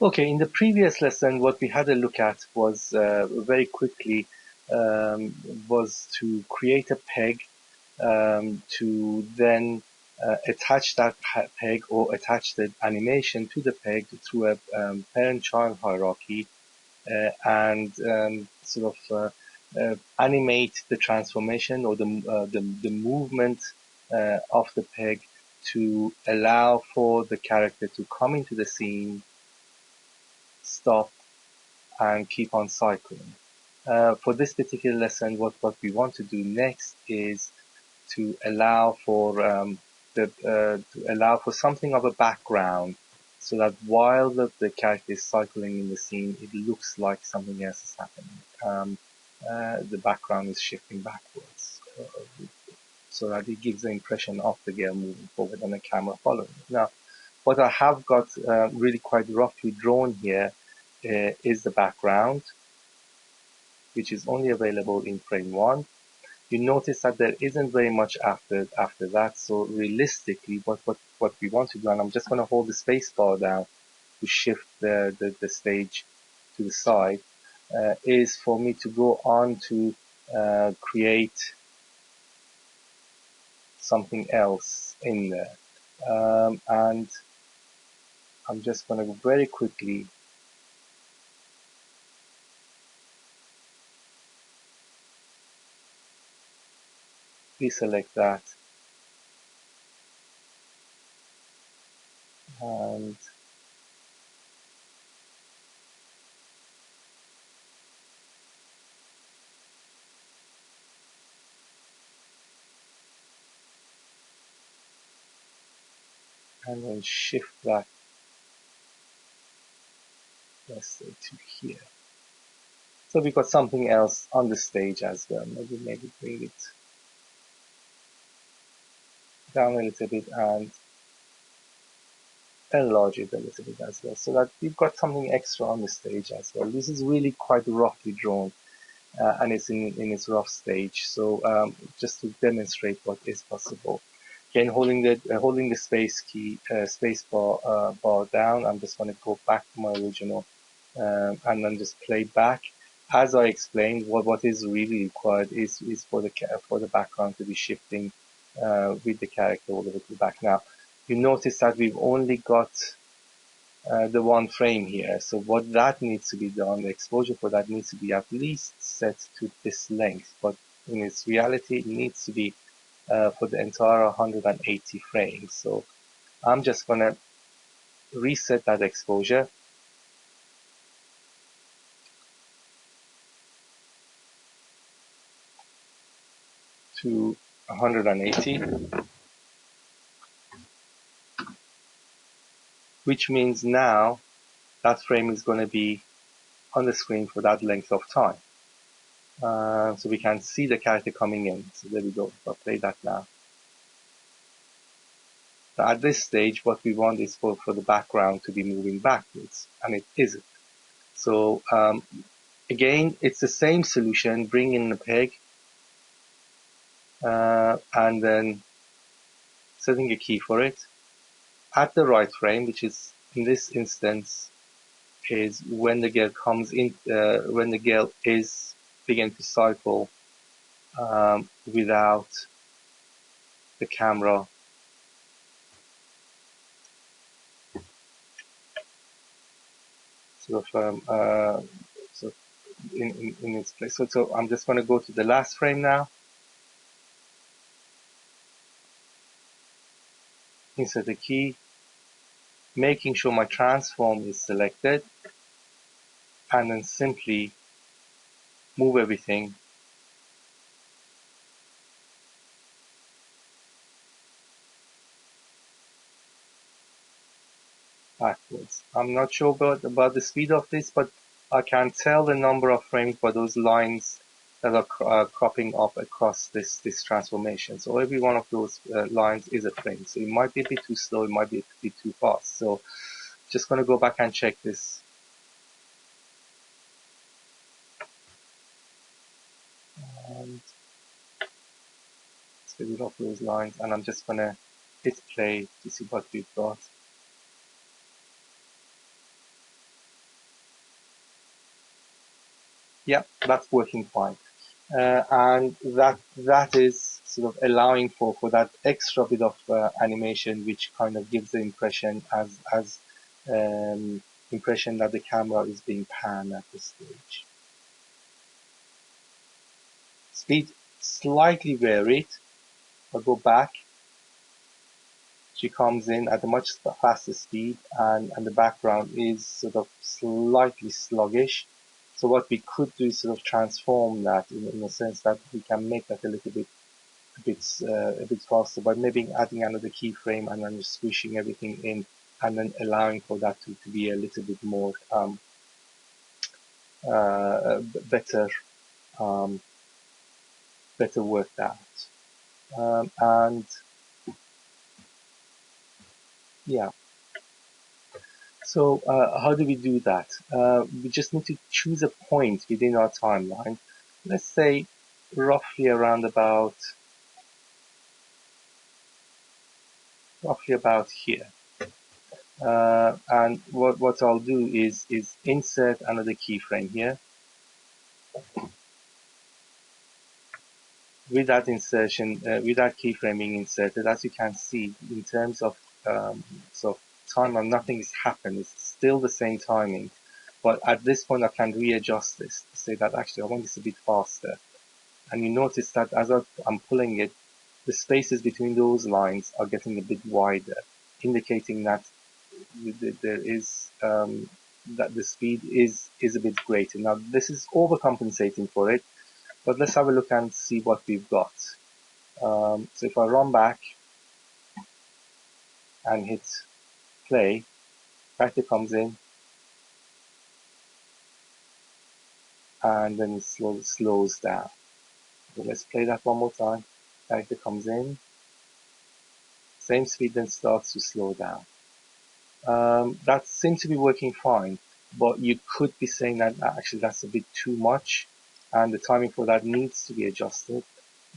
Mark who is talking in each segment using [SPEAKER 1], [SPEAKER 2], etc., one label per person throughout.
[SPEAKER 1] Okay, in the previous lesson, what we had a look at was very quickly um, was to create a peg to then attach that peg or attach the animation to the peg through a parent-child hierarchy and sort of animate the transformation or the movement of the peg to allow for the character to come into the scene, stop, and keep on cycling. For this particular lesson, what we want to do next is to allow for to allow for something of a background, so that while the character is cycling in the scene, it looks like something else is happening. The background is shifting backwards, so that it gives the impression of the girl moving forward and the camera following it. Now, what I have got really quite roughly drawn here is the background, which is only available in frame 1. You notice that there isn't very much after that. So realistically, what we want to do, and I'm just going to hold the space bar down to shift the stage to the side, is for me to go on to create something else in there. And I'm just going to very quickly deselect that and then shift that, let's say, to here. So we've got something else on the stage as well. Maybe bring it down a little bit and enlarge it a little bit as well, so that we've got something extra on the stage as well. This is really quite roughly drawn, and it's in its rough stage. So just to demonstrate what is possible. Again, holding the space key, space bar down, I'm just going to go back to my original and then just play back. As I explained, what is really required is for the background to be shifting with the character all the way to the back. Now, you notice that we've only got the one frame here. So what that needs to be done, the exposure for that needs to be at least set to this length. But in its reality, it needs to be for the entire 180 frames. So I'm just going to reset that exposure to 180, which means now that frame is going to be on the screen for that length of time. So we can see the character coming in. So there we go. I'll play that now. Now at this stage, what we want is for the background to be moving backwards, and it isn't. So again, it's the same solution. Bring in the peg, and then setting a key for it at the right frame, which is in this instance is when the girl comes in, when the girl is beginning to cycle without the camera sort of so in its place. So I'm just going to go to the last frame now, insert the key, making sure my transform is selected, and then simply move everything backwards. I'm not sure about the speed of this, but I can tell the number of frames by those lines that are cropping up across this transformation. So every one of those lines is a frame. So it might be a bit too slow, it might be a bit too fast. So just going to go back and check this. And let's get rid of those lines, and I'm just going to hit play to see what we've got. Yeah, that's working fine. And that is sort of allowing for that extra bit of animation, which kind of gives the impression as impression that the camera is being panned at this stage. Speed slightly varied. I'll go back. She comes in at a much faster speed, and the background is sort of slightly sluggish. So what we could do is sort of transform that in a sense that we can make that a little bit a bit faster by maybe adding another keyframe and then just squishing everything in and then allowing for that to be a little bit more better um, better worked out. And yeah, so how do we do that? We just need to choose a point within our timeline. Let's say roughly about here. And what I'll do is insert another keyframe here. With that insertion, with that keyframing inserted, as you can see, in terms of so time, nothing has happened. It's still the same timing, but at this point, I can readjust this to say that actually I want this a bit faster. And you notice that as I'm pulling it, the spaces between those lines are getting a bit wider, indicating that there is that the speed is a bit greater. Now this is overcompensating for it, but let's have a look and see what we've got. So if I run back and hit play, character comes in and then it slows down. So let's play that one more time. Character comes in, same speed, then starts to slow down. That seems to be working fine, but you could be saying that actually that's a bit too much and the timing for that needs to be adjusted.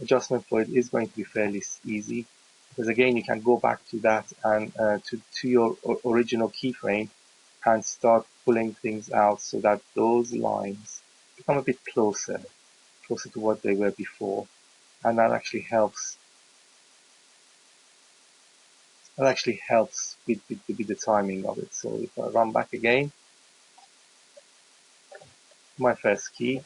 [SPEAKER 1] Adjustment for it is going to be fairly easy because again you can go back to that and to your original keyframe and start pulling things out so that those lines become a bit closer to what they were before, and that actually helps with the timing of it. So if I run back again, my first key,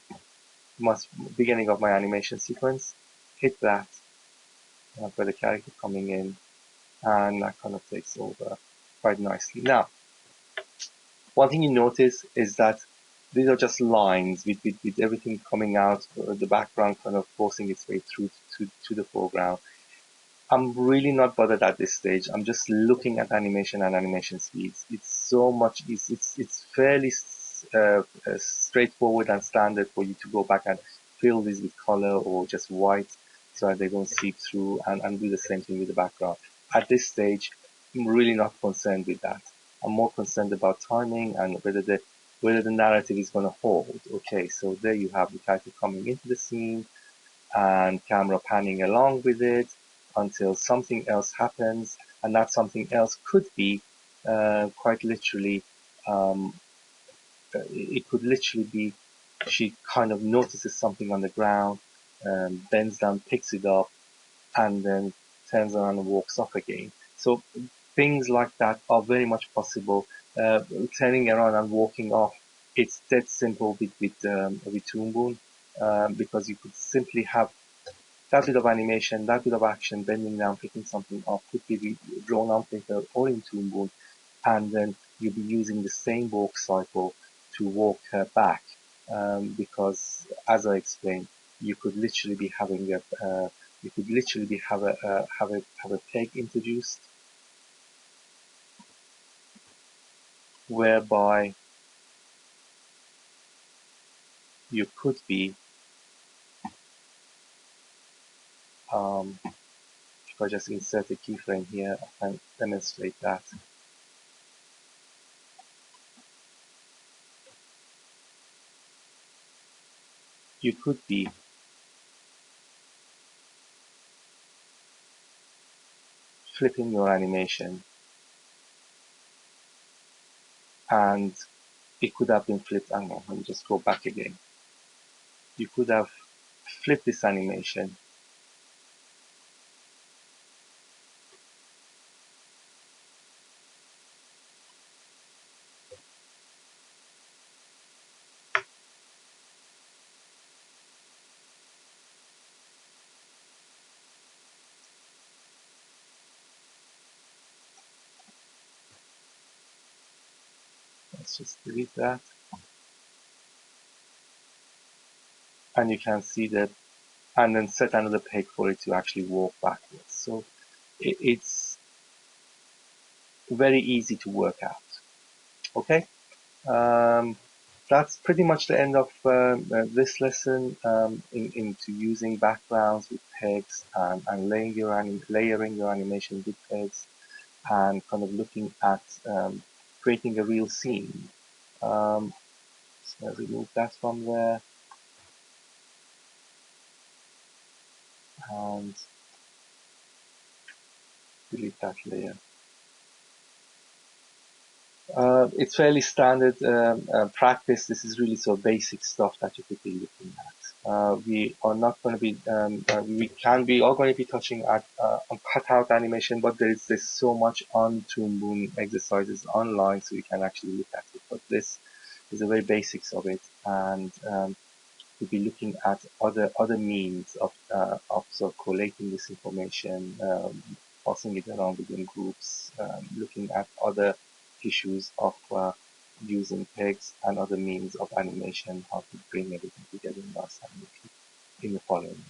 [SPEAKER 1] beginning of my animation sequence, hit that, and I've got a character coming in, and that kind of takes over quite nicely. Now, one thing you notice is that these are just lines with everything coming out, the background kind of forcing its way through to the foreground. I'm really not bothered at this stage. I'm just looking at animation and animation speeds. It's so much, it's fairly straightforward and standard for you to go back and fill these with color or just white so that they don't seep through and do the same thing with the background. At this stage, I'm really not concerned with that. I'm more concerned about timing and whether the narrative is going to hold. Okay, so there you have the character coming into the scene and camera panning along with it until something else happens, and that something else could be quite literally, um, it could literally be she kind of notices something on the ground, bends down, picks it up, and then turns around and walks off again. So things like that are very much possible. Turning around and walking off, it's dead simple with Toonboon, because you could simply have that bit of animation, that bit of action, bending down, picking something up, could be drawn on paper or in Toonboon, and then you'll be using the same walk cycle to walk her back, because as I explained, you could literally be having you could literally be have a peg introduced whereby you could be if I just insert a keyframe here and demonstrate that. You could be flipping your animation and it could have been flipped. Hang on, let me just go back again. you could have flipped this animation. Let's just delete that. And you can see that, and then set another peg for it to actually walk backwards. So it's very easy to work out. Okay, um, that's pretty much the end of this lesson into using backgrounds with pegs and layering your animation with pegs and kind of looking at creating a real scene. So remove that from there and delete that layer. It's fairly standard practice. This is really so basic stuff that you could be looking at. We are not going to be, we are going to be touching at on cutout animation, but there's so much on Toonboon exercises online, so we can actually look at it. But this is the very basics of it, and we'll be looking at other means of sort of collating this information, passing it around within groups, looking at other issues of using pegs and other means of animation, how to bring everything together in nice animation in the following.